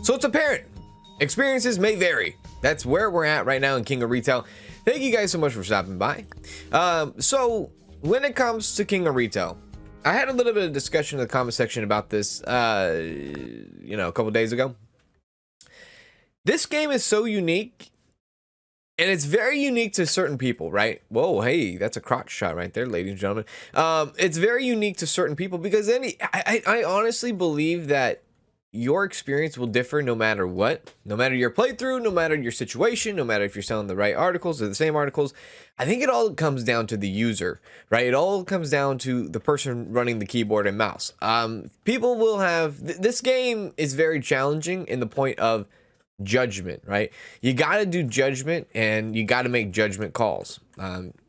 So it's apparent, experiences may vary. That's where we're at right now in King of Retail. Thank you guys so much for stopping by. So when it comes to King of Retail, I had a little bit of discussion in the comment section about this, a couple days ago. This game is so unique, and it's very unique to certain people, right? Whoa, hey, that's a crotch shot right there, ladies and gentlemen. It's very unique to certain people because I honestly believe that your experience will differ no matter what, no matter your playthrough, no matter your situation, no matter if you're selling the right articles or the same articles. I think it all comes down to the user, right? It all comes down to the person running the keyboard and mouse. People will have, this game is very challenging in the point of judgment, right? You got to do judgment and you got to make judgment calls.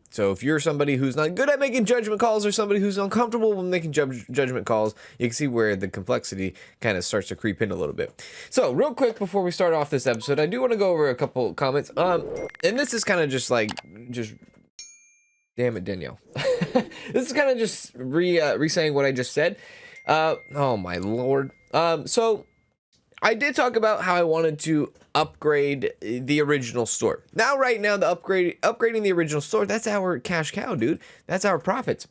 So if you're somebody who's not good at making judgment calls or somebody who's uncomfortable with making judgment calls, you can see where the complexity kind of starts to creep in a little bit. So real quick before we start off this episode, I do want to go over a couple comments. And this is kind of just damn it, Danielle. This is kind of just re-saying what I just said. Oh my Lord. So I did talk about how I wanted to upgrade the original store. Now, right now, the upgrading the original store, that's our cash cow, dude. That's our profits.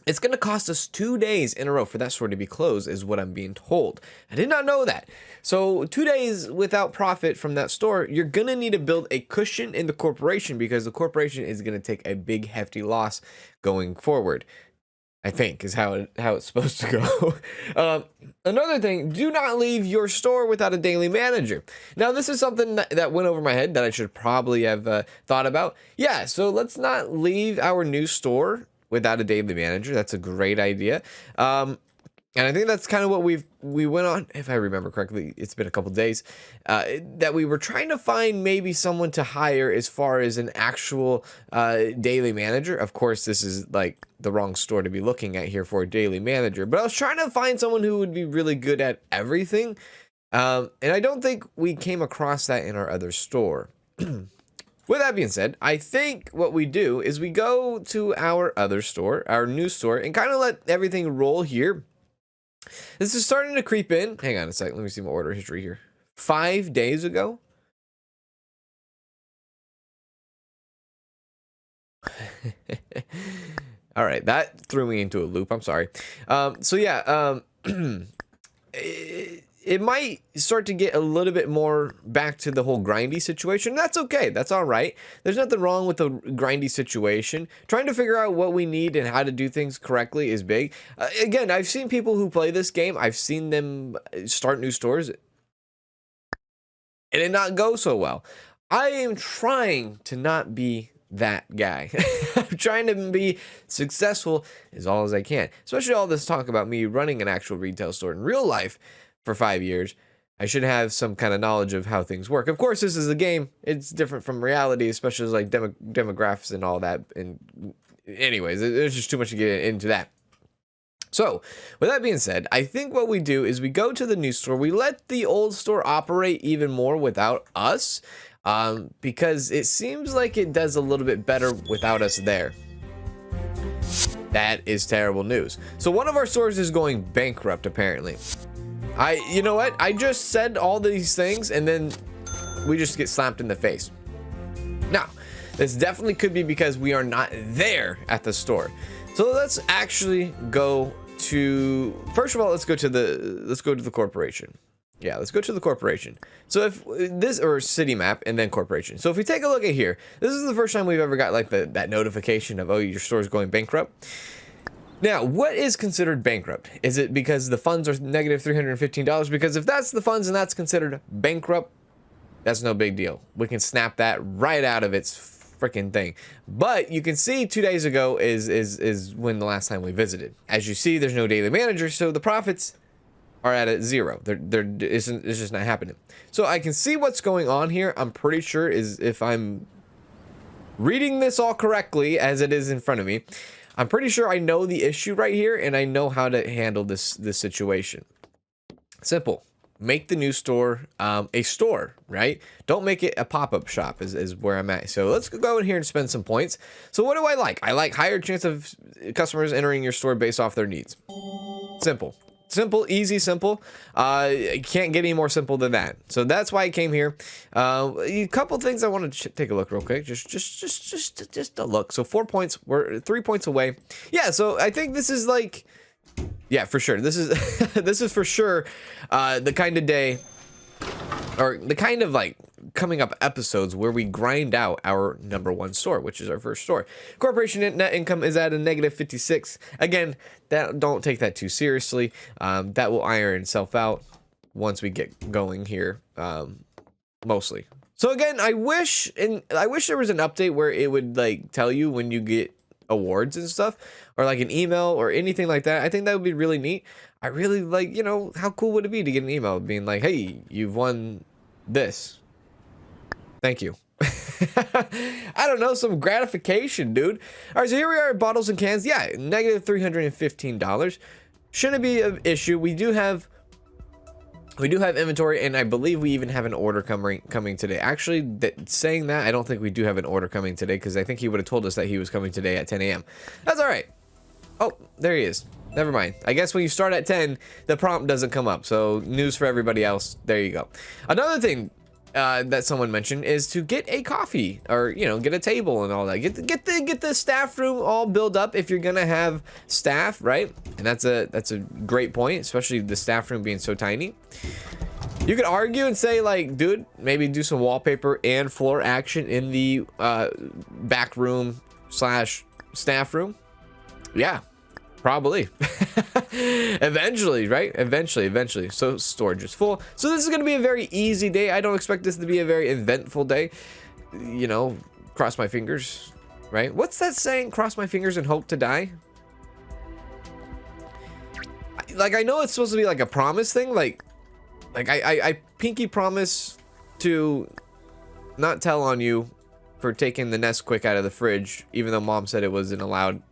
It's going to cost us 2 days in a row for that store to be closed, is what I'm being told. I did not know that. So 2 days without profit from that store, you're going to need to build a cushion in the corporation because the corporation is going to take a big, hefty loss going forward. I think is how it's supposed to go. Another thing, do not leave your store without a daily manager. Now, this is something that went over my head that I should probably have thought about. Yeah, so let's not leave our new store without a daily manager. That's a great idea. And I think that's kind of what we went on, if I remember correctly. It's been a couple days that we were trying to find maybe someone to hire as far as an actual daily manager. Of course, this is like the wrong store to be looking at here for a daily manager, but I was trying to find someone who would be really good at everything. And I don't think we came across that in our other store. With that being said, I think what we do is we go to our other store, our new store, and kind of let everything roll here. This is starting to creep in. Hang on a sec. Let me see my order history here. 5 days ago. All right. That threw me into a loop. I'm sorry. So yeah, it might start to get a little bit more back to the whole grindy situation. That's okay. That's all right. There's nothing wrong with the grindy situation. Trying to figure out what we need and how to do things correctly is big. Again, I've seen people who play this game. I've seen them start new stores and it not go so well. I am trying to not be that guy. I'm trying to be successful as all as I can. Especially all this talk about me running an actual retail store in real life. For 5 years, I should have some kind of knowledge of how things work. Of course, this is a game. It's different from reality, especially like demographics and all that. And anyways, there's just too much to get into that. So with that being said, I think what we do is we go to the new store. We let the old store operate even more without us because it seems like it does a little bit better without us there. That is terrible news. So one of our stores is going bankrupt, apparently. You know what? I just said all these things and then we just get slapped in the face. Now, this definitely could be because we are not there at the store. So let's actually go to, first of all, let's go to the corporation. Yeah, let's go to the corporation. So if this, or city map and then corporation. So if we take a look at here, this is the first time we've ever got like that notification of, oh, your store is going bankrupt. Now, what is considered bankrupt? Is it because the funds are negative $315? Because if that's the funds and that's considered bankrupt, that's no big deal. We can snap that right out of its freaking thing. But you can see 2 days ago is when the last time we visited. As you see, there's no daily manager, so the profits are at a zero. It's just not happening. So I can see what's going on here. I'm pretty sure is if I'm reading this all correctly as it is in front of me. I'm pretty sure I know the issue right here and I know how to handle this situation. Simple. Make the new store a store, right? Don't make it a pop-up shop is where I'm at. So let's go in here and spend some points. So what do I like? I like higher chance of customers entering your store based off their needs. Simple. Simple, easy, simple. You can't get any more simple than that. So that's why I came here. A couple things I want to take a look real quick. Just a look. So 4 points. We're 3 points away. Yeah. So I think this is like, yeah, for sure. This is this is for sure the kind of day, or the kind of like coming up episodes where we grind out our #1 store, which is our first store. Corporation net income is at a -56. Again, don't take that too seriously. That will iron itself out once we get going here, mostly. So again, I wish there was an update where it would like tell you when you get awards and stuff, or like an email or anything like that. I think that would be really neat. I really like, you know, how cool would it be to get an email being like, hey, you've won this. Thank you. I don't know, some gratification, dude. All right, so here we are at bottles and cans. Yeah, -$315. Shouldn't be an issue. We do have inventory, and I believe we even have an order coming today. Actually, saying that, I don't think we do have an order coming today, because I think he would have told us that he was coming today at 10 a.m. That's all right. Oh, there he is. Never mind. I guess when you start at 10, the prompt doesn't come up. So news for everybody else. There you go. Another thing that someone mentioned is to get a coffee, or you know, get a table and all that. Get the staff room all built up if you're gonna have staff, right? And that's a great point, especially the staff room being so tiny. You could argue and say like, dude, maybe do some wallpaper and floor action in the back room / staff room. Yeah, probably. Eventually, right? Eventually. So storage is full. So this is going to be a very easy day. I don't expect this to be a very eventful day. You know, cross my fingers, right? What's that saying? Cross my fingers and hope to die? Like, I know it's supposed to be like a promise thing. Like I pinky promise to not tell on you for taking the Nesquik out of the fridge, even though mom said it wasn't allowed.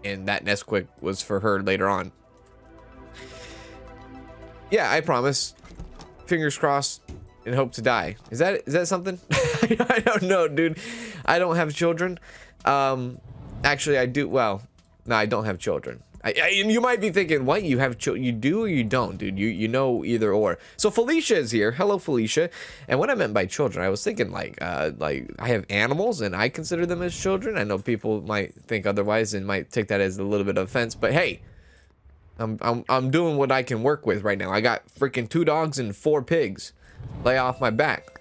And that Nesquik was for her later on. Yeah, I promise. Fingers crossed and hope to die. Is that something? I don't know, dude. I don't have children. Actually, I do. Well, no, I don't have children. You might be thinking, what? You have children? You do or you don't, dude? You know either or. So Felicia is here. Hello, Felicia. And what I meant by children, I was thinking like I have animals and I consider them as children. I know people might think otherwise and might take that as a little bit of offense, but hey, I'm doing what I can work with right now. I got freaking 2 dogs and 4 pigs. Lay off my back.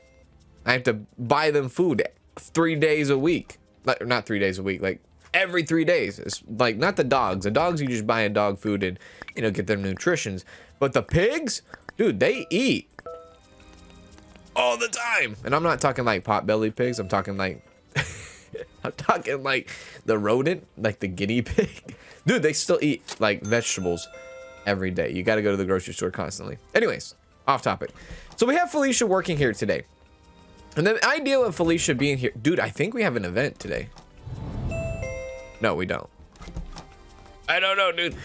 I have to buy them food 3 days a week. Not 3 days a week, like every 3 days. It's like not the dogs. The dogs you just buy a dog food and, you know, get their nutritions. But the pigs, dude, they eat all the time. And I'm not talking like potbelly pigs. I'm talking like I'm talking like the rodent, like the guinea pig. Dude, they still eat like vegetables every day. You got to go to the grocery store constantly. Anyways, off topic. So we have Felicia working here today. And the idea of Felicia being here, dude, I think we have an event today. No, we don't. I don't know, dude.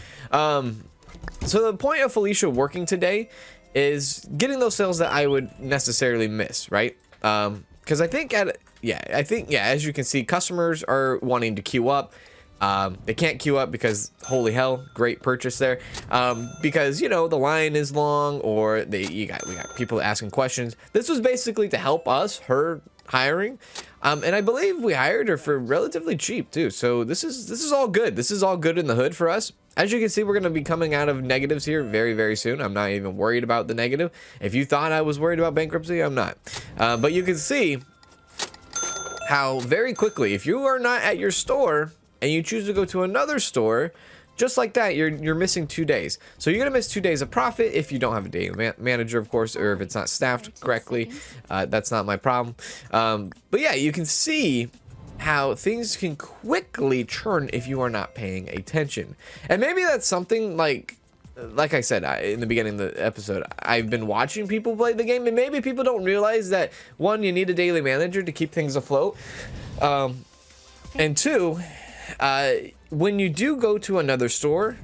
So the point of Felicia working today is getting those sales that I would necessarily miss, right? Because I think as you can see, customers are wanting to queue up. They can't queue up because holy hell, great purchase there. Because you know the line is long, or we got people asking questions. This was basically to help us, her hiring, and I believe we hired her for relatively cheap too. So this is all good. This is all good in the hood for us. As you can see, we're going to be coming out of negatives here very, very soon. I'm not even worried about the negative. If you thought I was worried about bankruptcy, I'm not. But you can see how very quickly, if you are not at your store and you choose to go to another store, just like that, you're missing 2 days. So you're gonna miss 2 days of profit if you don't have a daily manager, of course, or if it's not staffed correctly. That's not my problem. But yeah, you can see how things can quickly churn if you are not paying attention. And maybe that's something like I said in the beginning of the episode, I've been watching people play the game, and maybe people don't realize that, one, you need a daily manager to keep things afloat, and two, when you do go to another store,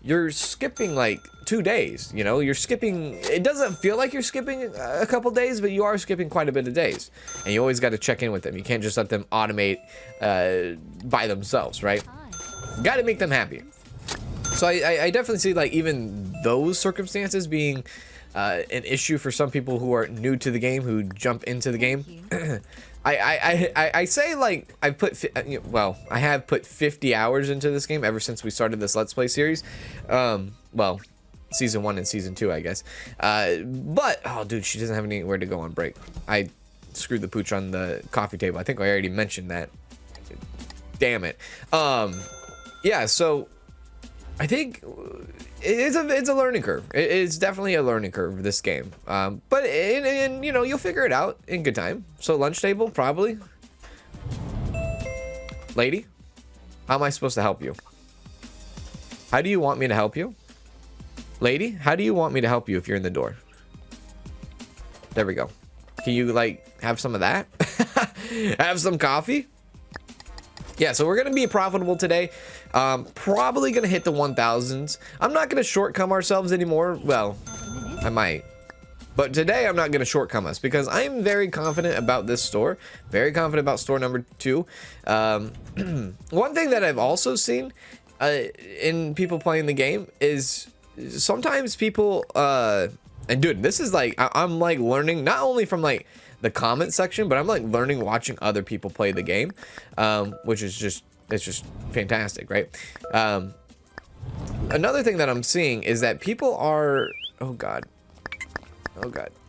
you're skipping like 2 days. You know, you're skipping. It doesn't feel like you're skipping a couple days, but you are skipping quite a bit of days, and you always got to check in with them. You can't just let them automate by themselves, right? Got to make them happy. So I definitely see like even those circumstances being an issue for some people who are new to the game, who jump into the game. I say like I've put well, I have put 50 hours into this game ever since we started this Let's Play series. Well, season 1 and season 2, I guess. But oh, dude, she doesn't have anywhere to go on break. I screwed the pooch on the coffee table. I think I already mentioned that. Damn it. Yeah. So I think it's a learning curve. It's definitely a learning curve, this game. But you know, you'll figure it out in good time. So lunch table, probably. Lady, how am I supposed to help you? How do you want me to help you? Lady, how do you want me to help you if you're in the door? There we go. Can you like have some of that? Have some coffee? Yeah, so we're gonna be profitable today. Probably gonna hit the 1000s. I'm not gonna shortcome ourselves anymore. Well, I might, but today I'm not gonna shortcome us because I'm very confident about this store. Very confident about store number 2. One thing that I've also seen in people playing the game is sometimes people and dude, this is like I'm like learning not only from like the comment section, but I'm like learning watching other people play the game, which is just, it's just fantastic, right? Another thing that I'm seeing is that people are, oh god,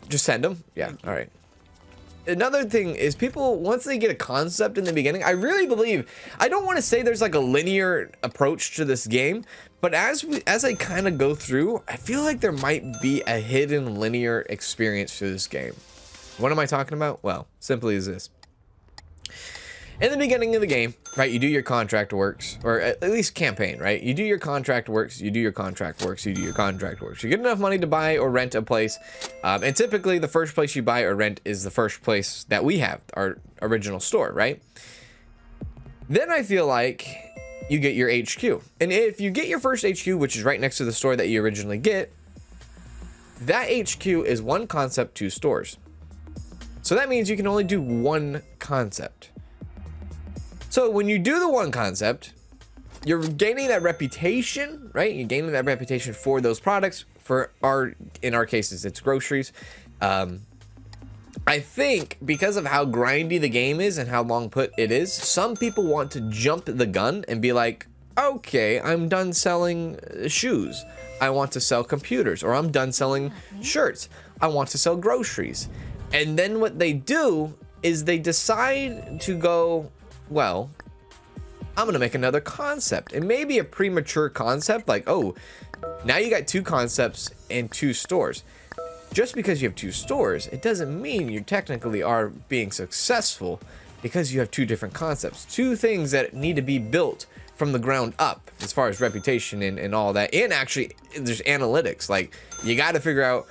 just send them. Yeah, all right. Another thing is people, once they get a concept in the beginning, I really believe, I don't want to say there's like a linear approach to this game, but as I kind of go through, I feel like there might be a hidden linear experience to this game. What am I talking about? Well, simply as this. In the beginning of the game, right, you do your contract works, or at least campaign, right? You do your contract works, you do your contract works, you do your contract works. You get enough money to buy or rent a place, and typically the first place you buy or rent is the first place that we have, our original store, right? Then I feel like you get your HQ. And if you get your first HQ, which is right next to the store that you originally get, that HQ is one concept, 2 stores. So that means you can only do one concept. So when you do the one concept, you're gaining that reputation, right? You're gaining that reputation for those products. In our cases, it's groceries. I think because of how grindy the game is and how long put it is, some people want to jump the gun and be like, okay, I'm done selling shoes. I want to sell computers, or I'm done selling shirts. I want to sell groceries. And then what they do is they decide to go, well, I'm going to make another concept. And maybe a premature concept like, oh, now you got 2 concepts and 2 stores. Just because you have 2 stores, it doesn't mean you technically are being successful because you have 2 different concepts. 2 things that need to be built from the ground up as far as reputation and all that. And actually, there's analytics. Like, you got to figure out,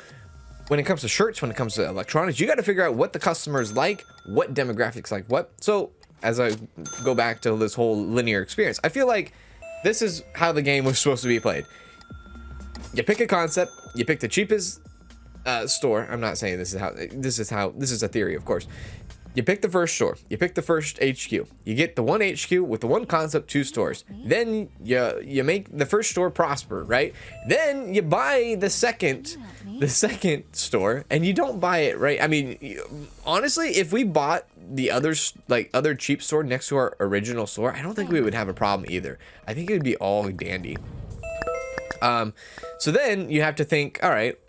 when it comes to shirts, when it comes to electronics, you got to figure out what the customers like, what demographics like what. So as I go back to this whole linear experience, I feel like this is how the game was supposed to be played. You pick a concept, you pick the cheapest store. I'm not saying this is a theory, of course. You pick the first store, you pick the first HQ, you get the one HQ with the one concept, 2 stores. Then you make the first store prosper, right? Then you buy the second store, and you don't buy it, right? I mean, honestly, if we bought the other cheap store next to our original store, I don't think we would have a problem either. I think it would be all dandy. So then you have to think, all right,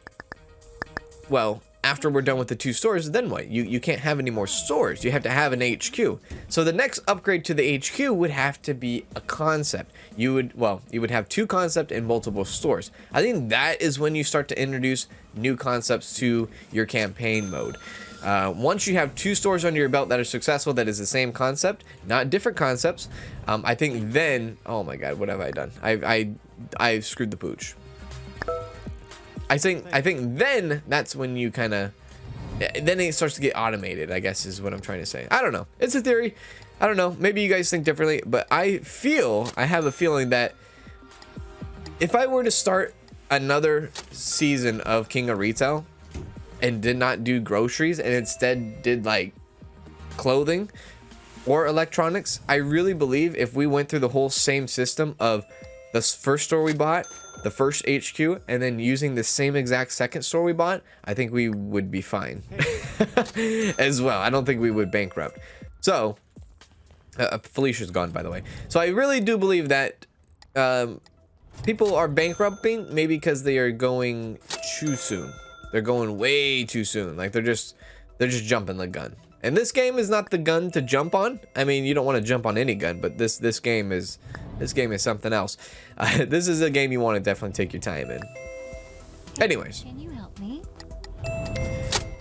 well, after we're done with the 2 stores, then what? You can't have any more stores. You have to have an HQ. So the next upgrade to the HQ would have to be a concept. You would have 2 concepts and multiple stores. I think that is when you start to introduce new concepts to your campaign mode. Once you have 2 stores under your belt that are successful, that is the same concept, not different concepts, I think then, oh my god, what have I done? I screwed the pooch. I think then that's when you kind of, then it starts to get automated, I guess is what I'm trying to say. I don't know. It's a theory. I don't know. Maybe you guys think differently, but I have a feeling that if I were to start another season of King of Retail and did not do groceries and instead did like clothing or electronics, I really believe if we went through the whole same system of this first store we bought, the first HQ, and then using the same exact second store we bought, I think we would be fine as well. I don't think we would bankrupt. So Felicia's gone, by the way. So I really do believe that people are bankrupting maybe because they are going too soon. They're going way too soon. Like they're just jumping the gun. And this game is not the gun to jump on. I mean, you don't want to jump on any gun, but this game is something else. This is a game you want to definitely take your time in. Anyways, Can you help me?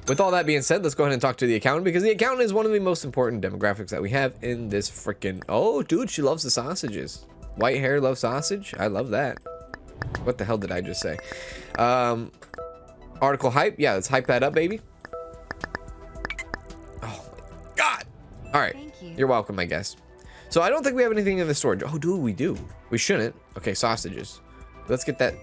with all that being said, let's go ahead and talk to the accountant, because the accountant is one of the most important demographics that we have in this freaking... Oh, dude, she loves the sausages. White hair, loves sausage. I love that. What the hell did I just say? Article hype. Yeah, let's hype that up, baby. Oh my god. All right. Thank you. You're welcome, I guess. So I don't think we have anything in the storage. Oh, dude, we do. We shouldn't. Okay, sausages. Let's get that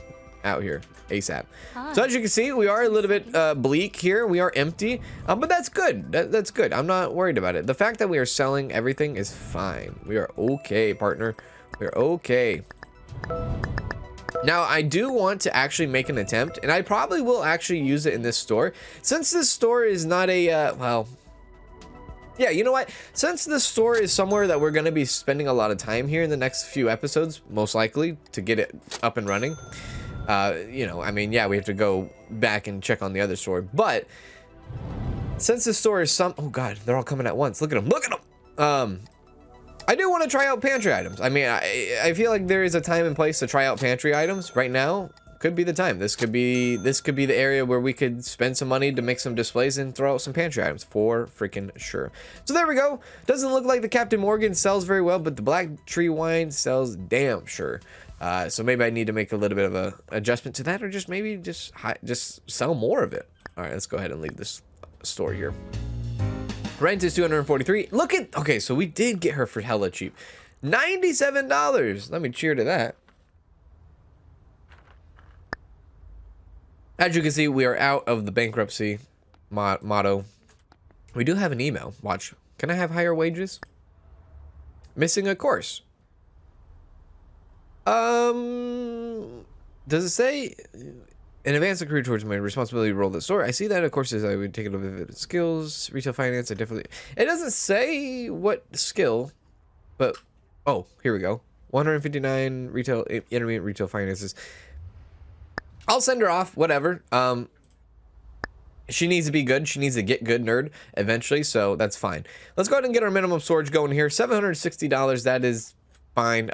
out here ASAP. Hi. So as you can see, we are a little bit bleak here. We are empty, but that's good. That's good. I'm not worried about it. The fact that we are selling everything is fine. We are okay, partner. We're okay. Now, I do want to actually make an attempt, and I probably will actually use it in this store. Since this store is not a, well... Yeah, you know what? Since this store is somewhere that we're going to be spending a lot of time here in the next few episodes, most likely, to get it up and running. You know, I mean, yeah, we have to go back and check on the other store. But, since the store is some... Oh, God, they're all coming at once. Look at them. Look at them! I do want to try out pantry items. I mean, I feel like there is a time and place to try out pantry items. Right now could be the time. This could be the area where we could spend some money to make some displays and throw out some pantry items for freaking sure. So there we go. Doesn't look like the Captain Morgan sells very well, but the Black Tree Wine sells damn sure. So maybe I need to make a little bit of a adjustment to that, or just maybe just sell more of it. All right, let's go ahead and leave this store here. Rent is $243. Look at, okay, so we did get her for hella cheap. $97. Let me cheer to that. As you can see, we are out of the bankruptcy motto. We do have an email. Watch. Can I have higher wages? Missing a course. Does it say an advanced career towards my responsibility role at the store? I see that, of course, as I would take a look at skills, retail finance. I definitely. It doesn't say what skill, but oh, here we go. 159 retail, intermediate retail finances. I'll send her off. Whatever. She needs to be good. She needs to get good, nerd, eventually. So that's fine. Let's go ahead and get our minimum storage going here. $760. That is fine.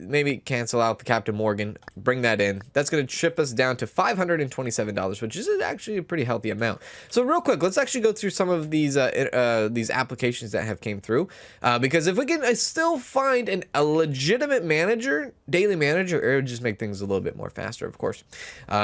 Maybe cancel out the Captain Morgan, bring that in. That's going to ship us down to $527, which is actually a pretty healthy amount. So real quick, let's actually go through some of these applications that have came through, because if we can still find a legitimate manager, daily manager, it would just make things a little bit more faster, of course,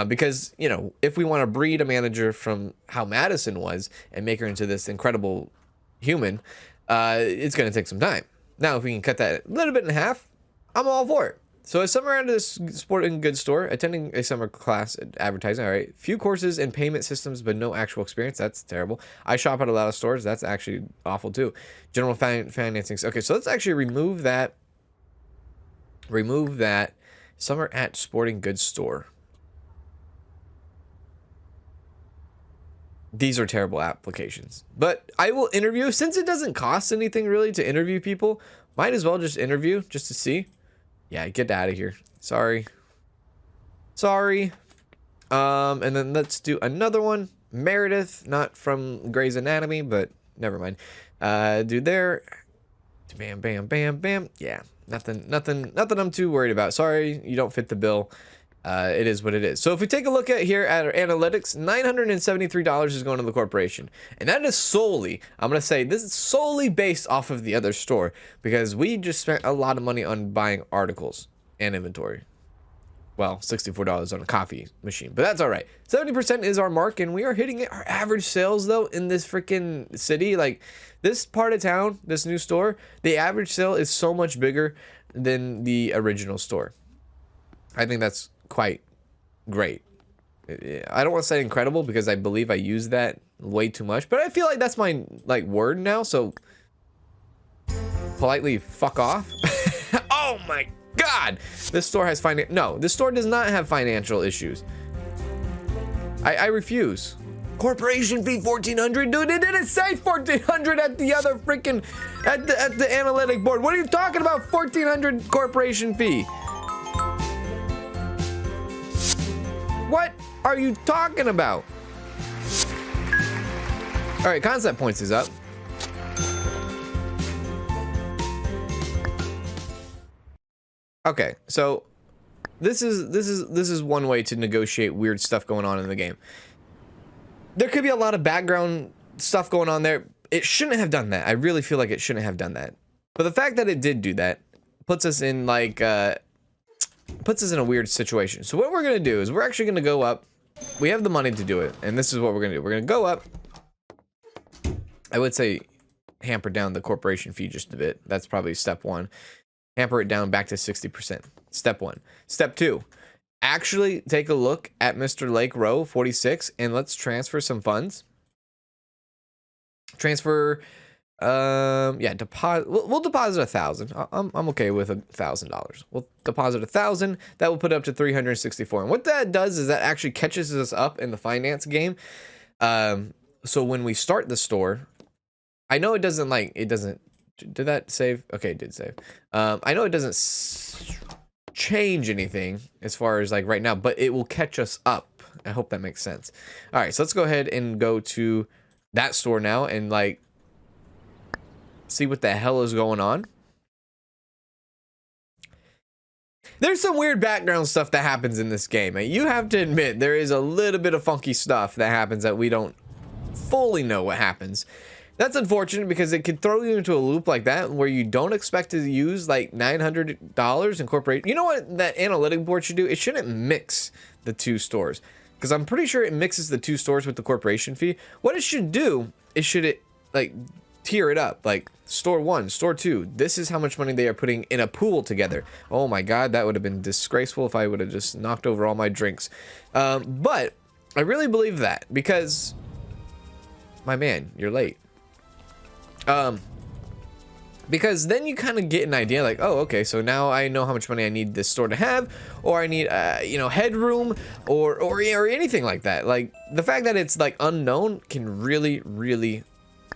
because, you know, if we want to breed a manager from how Madison was and make her into this incredible human, it's going to take some time. Now, if we can cut that a little bit in half, I'm all for it. So, as summer at this sporting goods store, attending a summer class at advertising. All right, few courses in payment systems, but no actual experience. That's terrible. I shop at a lot of stores. That's actually awful too. General financing. Okay, so let's actually remove that. Remove that. Summer at sporting goods store. These are terrible applications, but I will interview. Since it doesn't cost anything really to interview people, might as well just interview just to see. Yeah, get out of here. Sorry. And then let's do another one. Meredith, not from Grey's Anatomy, but never mind. Do there. Bam, bam, bam, bam. Yeah, nothing I'm too worried about. Sorry, you don't fit the bill. It is what it is. So if we take a look at here at our analytics, $973 is going to the corporation. And that is solely, I'm going to say, this is solely based off of the other store, because we just spent a lot of money on buying articles and inventory. Well, $64 on a coffee machine, but that's all right. 70% is our mark, and we are hitting it. Our average sales, though, in this freaking city, like this part of town, this new store, the average sale is so much bigger than the original store. I think that's quite great. I don't want to say incredible, because I believe I use that way too much, but I feel like that's my word now, so politely fuck off. Oh my God, this store has no, this store does not have financial issues. I refuse. Corporation fee 1,400, dude. It didn't say 1,400 at the other freaking at the analytic board. What are you talking about? 1,400 corporation fee. What are you talking about? All right, concept points is up. Okay, so this is one way to negotiate weird stuff going on in the game. There could be a lot of background stuff going on there. It shouldn't have done that. I really feel like it shouldn't have done that. But the fact that it did do that puts us in like puts us in a weird situation. So what we're gonna do is we're actually gonna go up. We have the money to do it, and this is what we're gonna do. We're gonna go up. I would say hamper down the corporation fee just a bit. That's probably step one. Hamper it down back to 60%. Step one. Step two. Actually take a look at Mr. Lake Row 46 and let's transfer some funds. Transfer, yeah, deposit. We'll deposit 1,000. I'm okay with $1,000. We'll deposit 1,000. That will put it up to 364. And what that does is that actually catches us up in the finance game. So when we start the store, I know it doesn't did that save? Okay, it did save. I know it doesn't change anything as far as like right now, but it will catch us up. I hope that makes sense. All right, so let's go ahead and go to that store now and like see what the hell is going on. There's some weird background stuff that happens in this game. You have to admit there is a little bit of funky stuff that happens that we don't fully know what happens. That's unfortunate because it could throw you into a loop like that where you don't expect to use like $900 in corporate. You know what that analytic board should do? It shouldn't mix the two stores because I'm pretty sure it mixes the two stores with the corporation fee. What it should do is like tier it up, like store one, store two. This is how much money they are putting in a pool together. Oh my God, that would have been disgraceful if I would have just knocked over all my drinks. But I really believe that because my man, you're late. Because then you kind of get an idea like, oh, okay, so now I know how much money I need this store to have, or I need, you know, headroom or anything like that. Like the fact that it's like unknown can really, really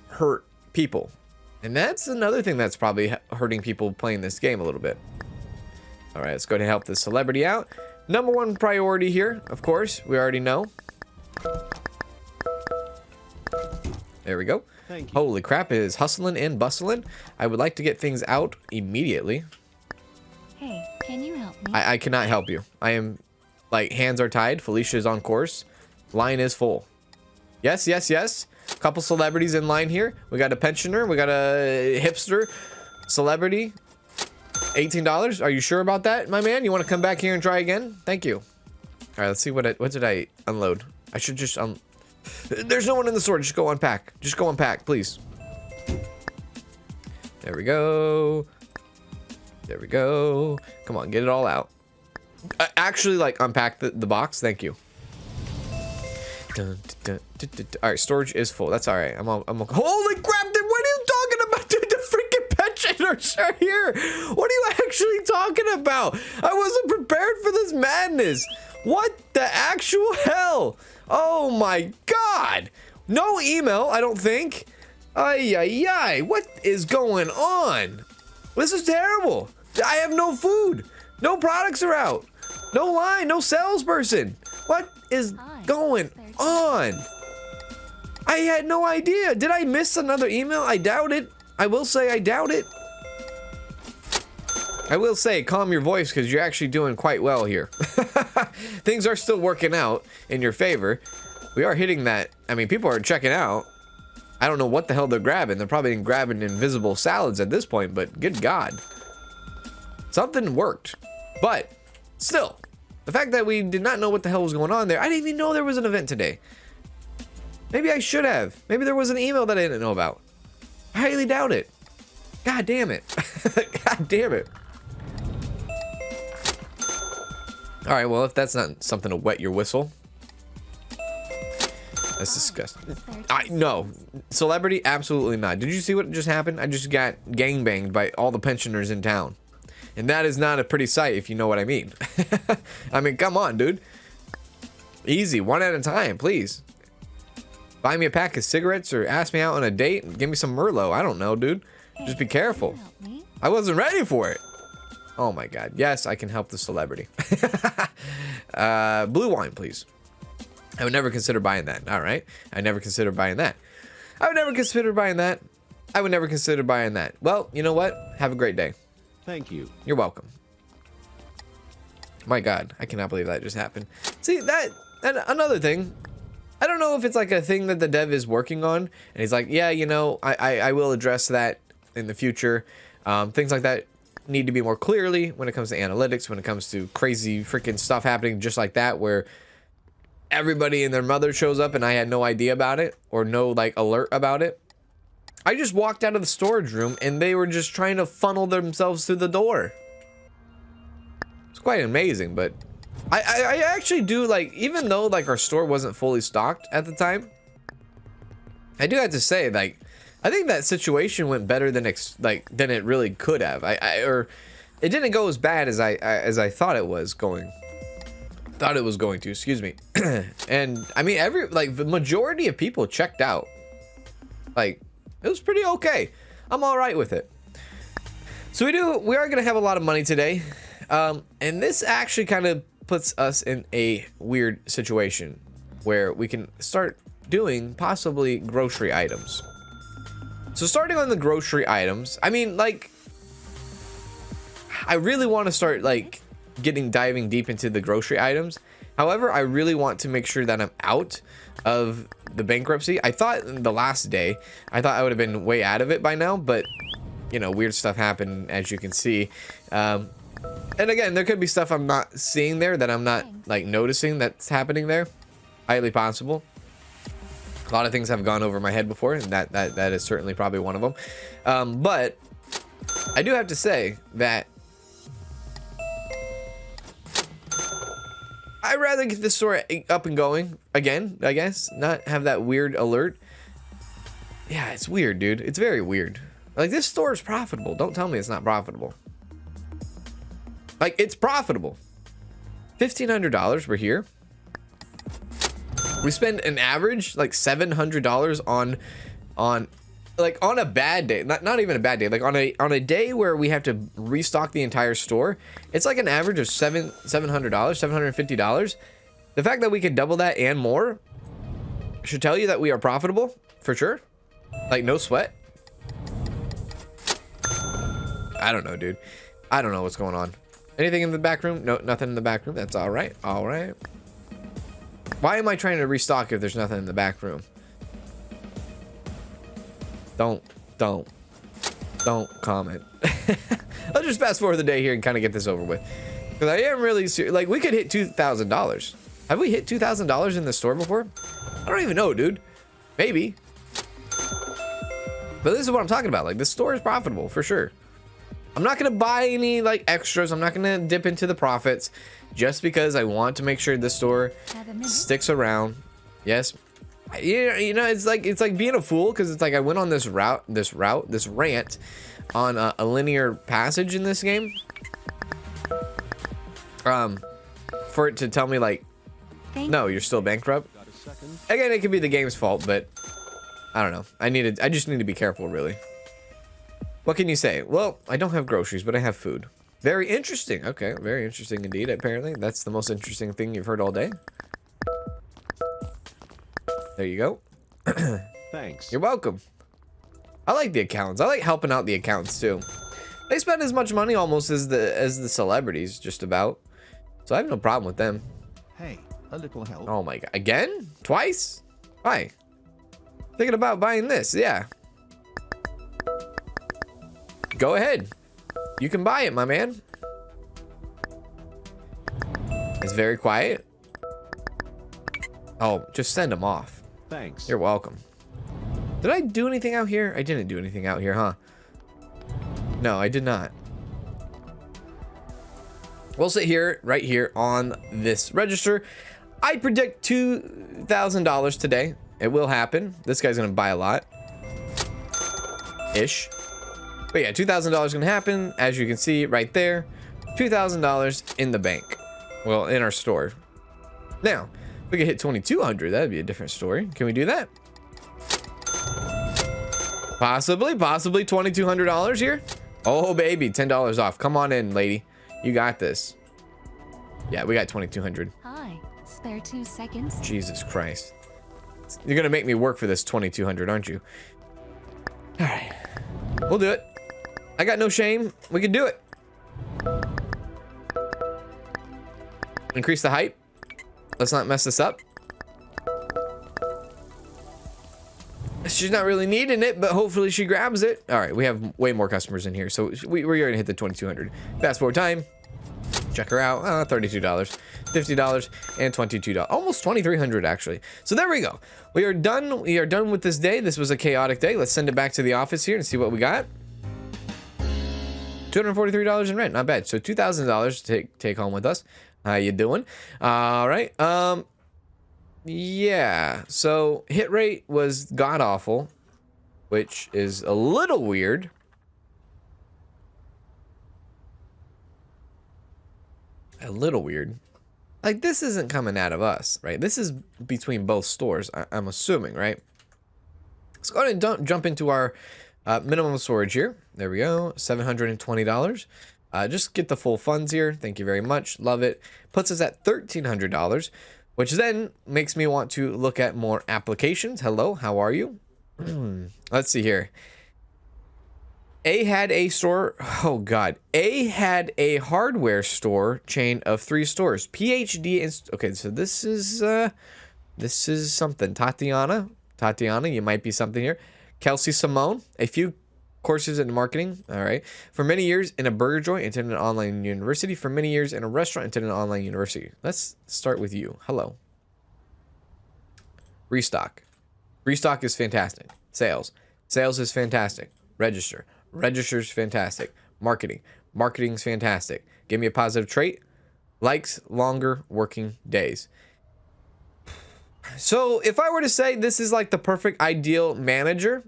hurt people. And that's another thing that's probably hurting people playing this game a little bit. All right, let's go to help the celebrity out. Number one priority here, of course, we already know. There we go. Thank you. Holy crap, it is hustling and bustling. I would like to get things out immediately. Hey, can you help me? I cannot help you. I am, like, hands are tied. Felicia is on course. Line is full. Yes, yes, yes. Couple celebrities in line here. We got a pensioner. We got a hipster celebrity. $18. Are you sure about that, my man? You want to come back here and try again? Thank you. All right, let's see what did I unload? I should just there's no one in the store. Just go unpack. Just go unpack, please. There we go. There we go. Come on, get it all out. Actually, like, unpack the box. Thank you. All right, storage is full. That's all right. I'm holy crap! Dude, what are you talking about? Dude, the freaking pensioners are here. What are you actually talking about? I wasn't prepared for this madness. What the actual hell? Oh my God! No email, I don't think. Ay, ay, ay. What is going on? This is terrible. I have no food. No products are out. No line, no salesperson. What is going on? I had no idea. Did I miss another email? I doubt it. I will say I doubt it. I will say, calm your voice because you're actually doing quite well here. Things are still working out in your favor. We are hitting that. I mean, people are checking out. I don't know what the hell they're grabbing. They're probably grabbing invisible salads at this point, but good God. Something worked. But still, the fact that we did not know what the hell was going on there, I didn't even know there was an event today. Maybe I should have. Maybe there was an email that I didn't know about. I highly doubt it. God damn it. God damn it. All right, well, if that's not something to wet your whistle. That's disgusting. No. Celebrity? Absolutely not. Did you see what just happened? I just got gangbanged by all the pensioners in town. And that is not a pretty sight, if you know what I mean. I mean, come on, dude. Easy, one at a time, please. Buy me a pack of cigarettes or ask me out on a date and give me some Merlot. I don't know, dude. Just be careful. I wasn't ready for it. Oh my God. Yes, I can help the celebrity. Blue wine, please. I would never consider buying that. All right. I never consider buying that. I would never consider buying that. I would never consider buying that. Well, you know what? Have a great day. Thank you. You're welcome. My God, I cannot believe that just happened. See, that, and another thing, I don't know if it's like a thing that the dev is working on, and he's like, yeah, you know, I will address that in the future. Things like that need to be more clearly when it comes to analytics, when it comes to crazy freaking stuff happening just like that, where everybody and their mother shows up and I had no idea about it or no like alert about it. I just walked out of the storage room and they were just trying to funnel themselves through the door. It's quite amazing, but I actually do like, even though like our store wasn't fully stocked at the time, I do have to say, like, I think that situation went better than than it really could have. Or it didn't go as bad as I thought it was going. Thought it was going to, excuse me. And I mean, the majority of people checked out. Like, it was pretty okay. I'm all right with it. So we are gonna have a lot of money today, and this actually kind of puts us in a weird situation where we can start doing possibly grocery items. So starting on the grocery items, I mean, like, I really want to start like diving deep into the grocery items. However, I really want to make sure that I'm out of the bankruptcy. I thought the last day, I thought I would have been way out of it by now, but you know, weird stuff happened, as you can see. And again, there could be stuff I'm not seeing there that I'm not like noticing that's happening there. Highly possible. A lot of things have gone over my head before, and that is certainly probably one of them. But I do have to say that I'd rather get this store up and going again, I guess. Not have that weird alert. Yeah, it's weird, dude. It's very weird. Like, this store is profitable. Don't tell me it's not profitable. Like, it's profitable. $1,500, we're here. We spend an average like $700 on like on a bad day, not even a bad day, like on a day where we have to restock the entire store. It's like an average of $700, $750. The fact that we could double that and more should tell you that we are profitable for sure. Like, no sweat. I don't know, dude. I don't know what's going on. Anything in the back room? No, nothing in the back room. That's all right. All right. Why am I trying to restock if there's nothing in the back room? Don't comment. Let's just fast forward the day here and kind of get this over with. Because I am really serious. Like, we could hit $2,000. Have we hit $2,000 in the store before? I don't even know, dude. Maybe. But this is what I'm talking about. Like, this store is profitable for sure. I'm not going to buy any like extras. I'm not going to dip into the profits just because I want to make sure the store sticks around. Yes. You know, it's like being a fool, because it's like I went on this rant on a linear passage in this game. For it to tell me like, no, you're still bankrupt. Again, it could be the game's fault, but I don't know. I just need to be careful, really. What can you say? Well, I don't have groceries, but I have food. Very interesting. Okay, very interesting indeed, apparently. That's the most interesting thing you've heard all day. There you go. Thanks. You're welcome. I like the accounts. I like helping out the accounts too. They spend as much money almost as the celebrities, just about. So I have no problem with them. Hey, a little help. Oh my God. Again? Twice? Why? Thinking about buying this, yeah. Go ahead. You can buy it, my man. It's very quiet. Oh, just send them off. Thanks. You're welcome. Did I do anything out here? I didn't do anything out here, huh? No, I did not. We'll sit here, right here on this register. I predict $2,000 today. It will happen. This guy's gonna buy a lot. Ish. But yeah, $2,000 gonna happen, as you can see right there. $2,000 in the bank. Well, in our store. Now, if we could hit 2,200, that'd be a different story. Can we do that? Possibly $2,200 here. Oh baby, $10 off. Come on in, lady. You got this. Yeah, we got 2,200. Hi. Spare 2 seconds. Jesus Christ. You're gonna make me work for this 2,200, aren't you? All right, we'll do it. I got no shame. We can do it. Increase the height. Let's not mess this up. She's not really needing it, but hopefully she grabs it. All right, we have way more customers in here, so we're gonna hit the 2,200. Fast forward time. Check her out. $32, $50, and $22. Almost 2,300 actually. So there we go. We are done. We are done with this day. This was a chaotic day. Let's send it back to the office here and see what we got. $243 in rent. Not bad. So $2,000 to take home with us. How you doing? All right. Yeah. So hit rate was god awful, which is a little weird. A little weird. Like, this isn't coming out of us, right? This is between both stores, I'm assuming, right? Let's go ahead and jump into our minimum storage here. There we go, $720. Just get the full funds here. Thank you very much. Love it. Puts us at $1,300, which then makes me want to look at more applications. Hello, how are you? Let's see here. A had a store. Oh God. A had a hardware store chain of 3 stores. PhD. Okay, so this is something. Tatiana, you might be something here. Kelsey Simone, a few courses in marketing. All right. For many years in a burger joint, attended an online university. For many years in a restaurant, attended an online university. Let's start with you. Hello. Restock. Restock is fantastic. Sales is fantastic. Register's fantastic. Marketing's fantastic. Give me a positive trait. Likes longer working days. So if I were to say this is like the perfect ideal manager,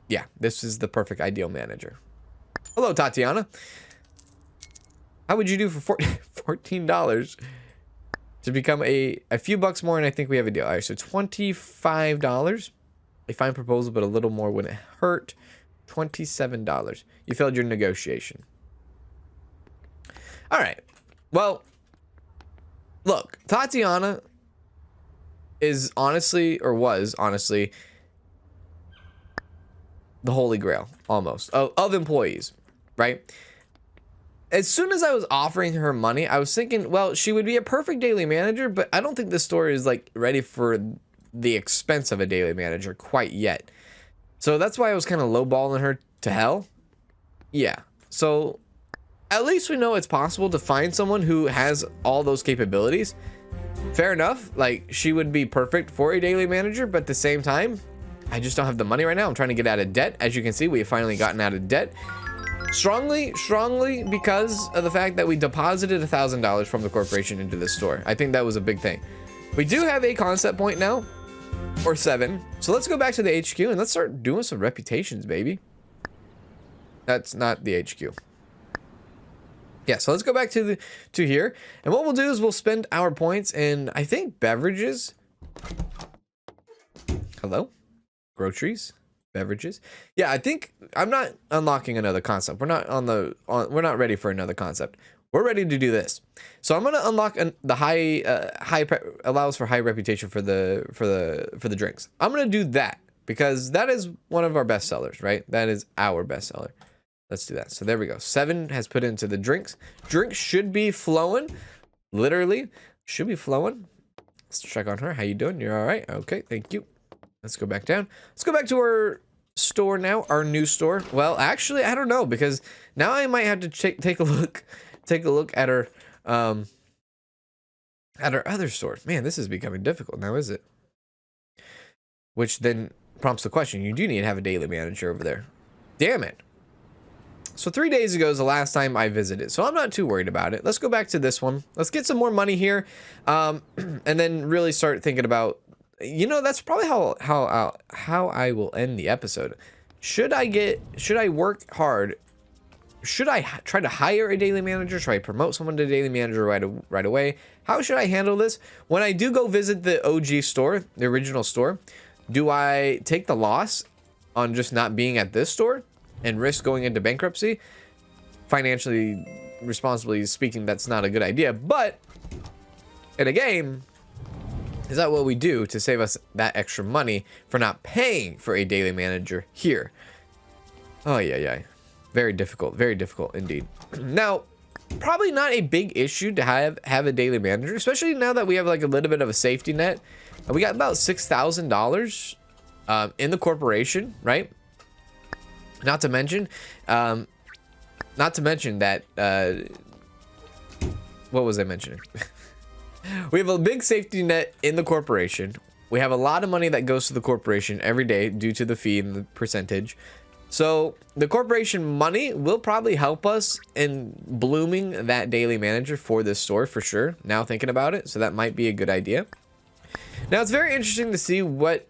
yeah, this is the perfect ideal manager. Hello, Tatiana. How would you do for $14 to become a few bucks more? And I think we have a deal. All right, so $25. A fine proposal, but a little more wouldn't hurt. $27. You failed your negotiation. All right. Well, look, Tatiana is honestly, or was honestly, the holy grail, almost, of employees, right? As soon as I was offering her money, I was thinking, well, she would be a perfect daily manager, but I don't think this store is like ready for the expense of a daily manager quite yet. So that's why I was kind of lowballing her to hell. Yeah. So at least we know it's possible to find someone who has all those capabilities. Fair enough. Like, she would be perfect for a daily manager, but at the same time, I just don't have the money right now. I'm trying to get out of debt. As you can see, we have finally gotten out of debt. Strongly because of the fact that we deposited $1,000 from the corporation into this store. I think that was a big thing. We do have a concept point now. Or 7. So let's go back to the HQ and let's start doing some reputations, baby. That's not the HQ. Yeah, so let's go back to here. And what we'll do is we'll spend our points in, I think, beverages. Hello? Groceries? Beverages? Yeah, I think I'm not unlocking another concept. We're not we're not ready for another concept. We're ready to do this. So I'm gonna unlock the allows for high reputation for the drinks. I'm gonna do that because that is one of our best sellers, right? That is our best seller. Let's do that. So there we go. 7 has put into the drinks. Drinks should be flowing. Literally should be flowing. Let's check on her. How you doing? You're all right? Okay, thank you. Let's go back down. Let's go back to our store now. Our new store. Well, actually, I don't know because now I might have to take a look. Take a look at our other stores. Man, this is becoming difficult now, is it? Which then prompts the question, you do need to have a daily manager over there. Damn it. So 3 days ago is the last time I visited, so I'm not too worried about it. Let's go back to this one. Let's get some more money here, and then really start thinking about, you know, that's probably how I will end the episode. Should I work hard? Should I try to hire a daily manager? Should I promote someone to daily manager right away? How should I handle this? When I do go visit the OG store, the original store, do I take the loss on just not being at this store and risk going into bankruptcy? Financially, responsibly speaking, that's not a good idea. But in a game, is that what we do to save us that extra money for not paying for a daily manager here? Oh, yeah. Very difficult indeed. Now, probably not a big issue to have a daily manager, especially now that we have like a little bit of a safety net. We got about $6,000 in the corporation, right? Not to mention that what was I mentioning? We have a big safety net in the corporation. We have a lot of money that goes to the corporation every day due to the fee and the percentage. So the corporation money will probably help us in blooming that daily manager for this store for sure. Now thinking about it, so that might be a good idea. Now it's very interesting to see what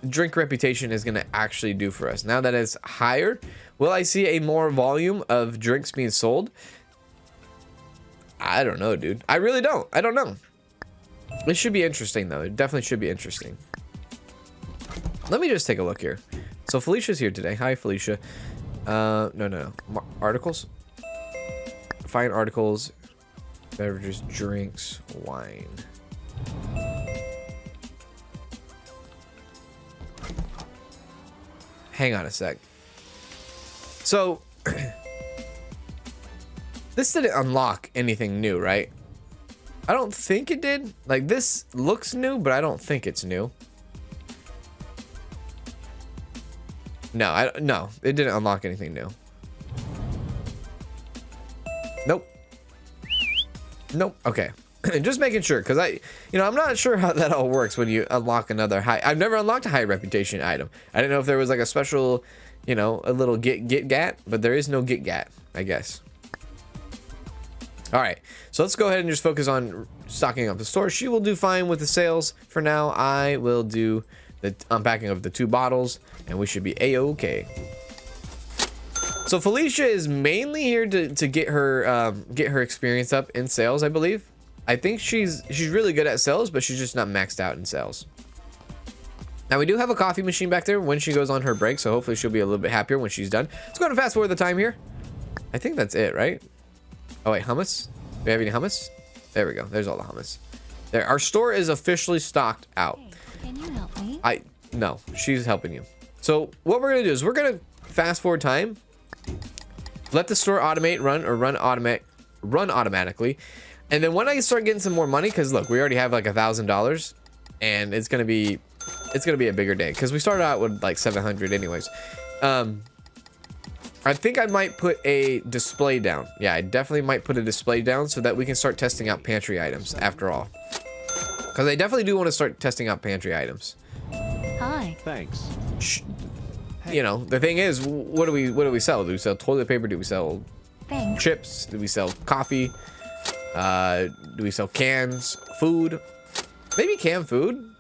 drink reputation is going to actually do for us. Now that it's higher, will I see a more volume of drinks being sold? I don't know, dude. I really don't. I don't know. It should be interesting though. It definitely should be interesting. Let me just take a look here. So Felicia's here today. Hi, Felicia. No. Articles? Find articles, beverages, drinks, wine. Hang on a sec. So, this didn't unlock anything new, right? I don't think it did. Like, this looks new, but I don't think it's new. No, no, it didn't unlock anything new. Nope. Okay. Just making sure, because I'm not sure how that all works when you unlock another high. I've never unlocked a high reputation item. I didn't know if there was like a special, a little get gat, but there is no get gat, I guess. All right, so let's go ahead and just focus on stocking up the store. She will do fine with the sales for now. I will do the unpacking of the 2 bottles, and we should be a-okay. So Felicia is mainly here to get her experience up in sales, I believe. I think she's really good at sales, but she's just not maxed out in sales. Now we do have a coffee machine back there when she goes on her break, so hopefully she'll be a little bit happier when she's done. Let's go ahead and fast forward the time here. I think that's it, right? Oh wait, hummus? Do we have any hummus? There we go. There's all the hummus. There, our store is officially stocked out. Hey, can you help me? No, she's helping you. So what we're gonna do is we're gonna fast forward time, let the store run automatically, and then when I start getting some more money, because look, we already have like $1,000, and it's gonna be a bigger day because we started out with like 700 anyways. I think I might put a display down. Yeah, I definitely might put a display down so that we can start testing out pantry items after all. Because I definitely do want to start testing out pantry items. Hi. Thanks. The thing is, what do we sell? Do we sell toilet paper? Do we sell Thanks. chips? Do we sell coffee? Do we sell cans? Food? Maybe canned food.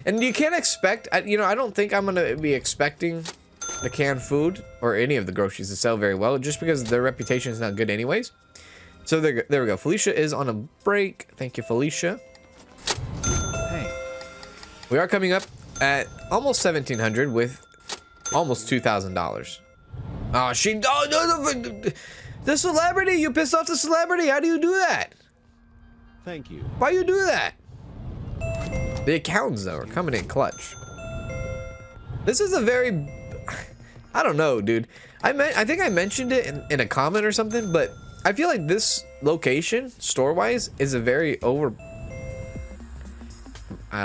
And you can't expect, I don't think I'm gonna be expecting the canned food or any of the groceries to sell very well, just because their reputation is not good anyways. So there we go. Felicia is on a break. Thank you, Felicia. Hey. We are coming up at almost 1,700 with almost $2,000. Oh, the celebrity! You pissed off the celebrity! How do you do that? Thank you. Why you do that? The accountants, though, are coming in clutch. This is a very... I don't know, dude. I think I mentioned it in a comment or something, but I feel like this location, store-wise, is a very I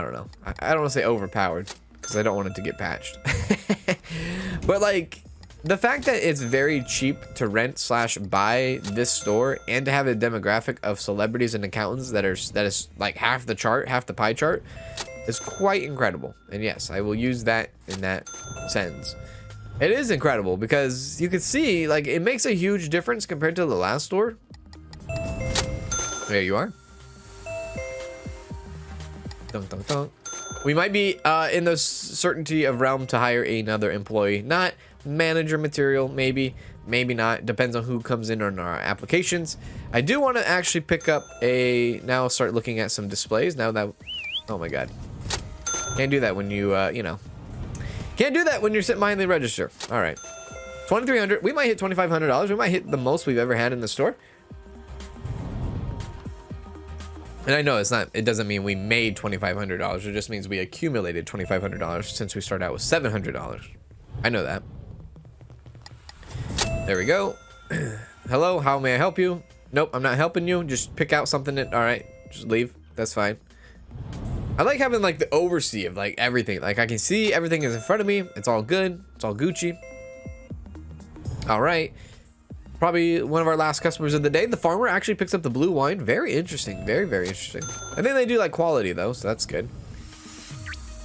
don't know. I don't want to say overpowered, because I don't want it to get patched. But, like, the fact that it's very cheap to rent/buy this store and to have a demographic of celebrities and accountants that is like half the pie chart is quite incredible. And yes, I will use that in that sense. It is incredible because you can see, like, it makes a huge difference compared to the last store. There you are. Dunk, dunk, dunk. We might be in the certainty of realm to hire another employee. Not manager material, maybe not. Depends on who comes in on our applications. I do want to actually pick up a... Now I'll start looking at some displays. Now that... Oh my god. Can't do that when you, you know. Can't do that when you're sitting behind the register. All right. 2,300. We might hit $2,500. We might hit the most we've ever had in the store. And I know it's not, it doesn't mean we made $2,500. It just means we accumulated $2,500 since we started out with $700. I know that. There we go. Hello, how may I help you? Nope, I'm not helping you. Just pick out something that, all right, just leave. That's fine. I like having like the oversee of like everything. Like I can see everything is in front of me. It's all good. It's all Gucci. All right. Probably one of our last customers of the day. The farmer actually picks up the blue wine. Very interesting. Very, very interesting. I think they do like quality though, so that's good.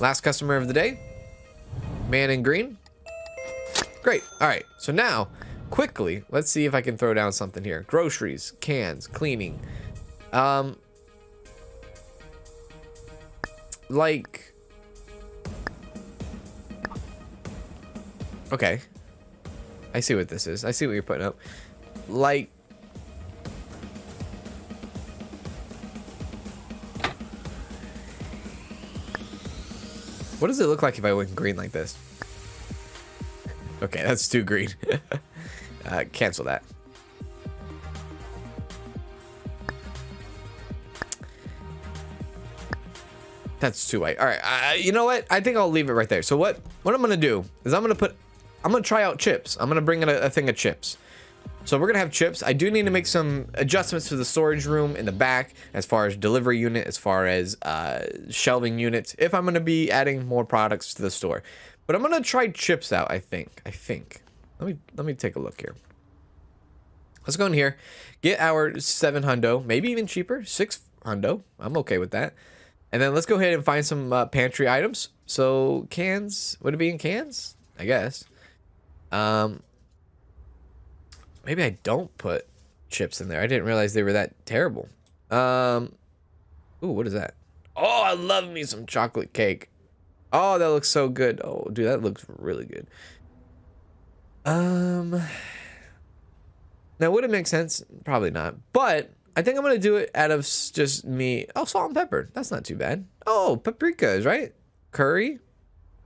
Last customer of the day. Man in green. Great. All right. So now, quickly, let's see if I can throw down something here. Groceries, cans, cleaning. Like... Okay. I see what this is. I see what you're putting up. Like... What does it look like if I went green like this? Okay, that's too green. Cancel that. That's too white. All right, you know what? I think I'll leave it right there. So what I'm gonna do is I'm gonna try out chips. I'm gonna bring in a thing of chips. So we're gonna have chips. I do need to make some adjustments to the storage room in the back, as far as delivery unit, as far as shelving units, if I'm gonna be adding more products to the store. But I'm gonna try chips out. I think. Let me take a look here. Let's go in here, get our 7 hundo, maybe even cheaper, 6 hundo. I'm okay with that. And then let's go ahead and find some pantry items. So cans, would it be in cans? I guess. Maybe I don't put chips in there. I didn't realize they were that terrible. Ooh, what is that? Oh, I love me some chocolate cake. Oh, that looks so good. Oh, dude, that looks really good. Now, would it make sense? Probably not. But I think I'm going to do it out of just me. Oh, salt and pepper. That's not too bad. Oh, paprikas, right? Curry?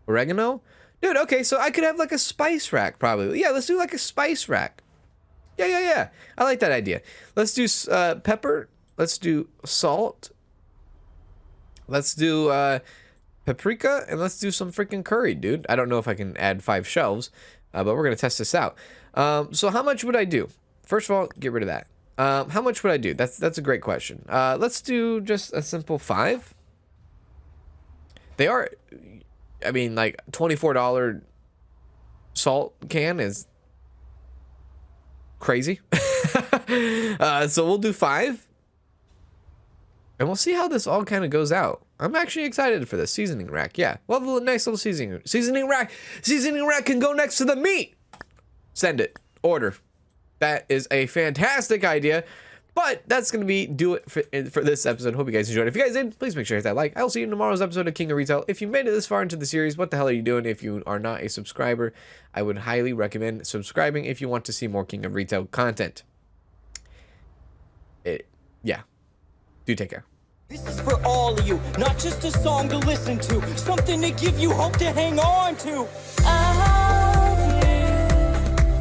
Oregano? Dude, okay, so I could have like a spice rack, probably. Yeah, let's do like a spice rack. Yeah. I like that idea. Let's do pepper. Let's do salt. Let's do paprika. And let's do some freaking curry, dude. I don't know if I can add 5 shelves, but we're going to test this out. So how much would I do? First of all, get rid of that. How much would I do? That's a great question. Let's do just a simple 5. They are, I mean, like $24 salt can is crazy. So we'll do 5. And we'll see how this all kind of goes out. I'm actually excited for this seasoning rack. Yeah, well, a nice little seasoning rack. Seasoning rack can go next to the meat. Send it. Order. That is a fantastic idea. But that's going to do it for this episode. Hope you guys enjoyed. If you guys did, please make sure to hit that like. I'll see you in tomorrow's episode of King of Retail. If you made it this far into the series, what the hell are you doing? If you are not a subscriber, I would highly recommend subscribing if you want to see more King of Retail content. Yeah. Do take care. This is for all of you, not just a song to listen to, something to give you hope to hang on to. I'll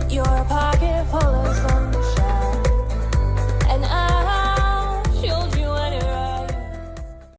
be your pocket full of something.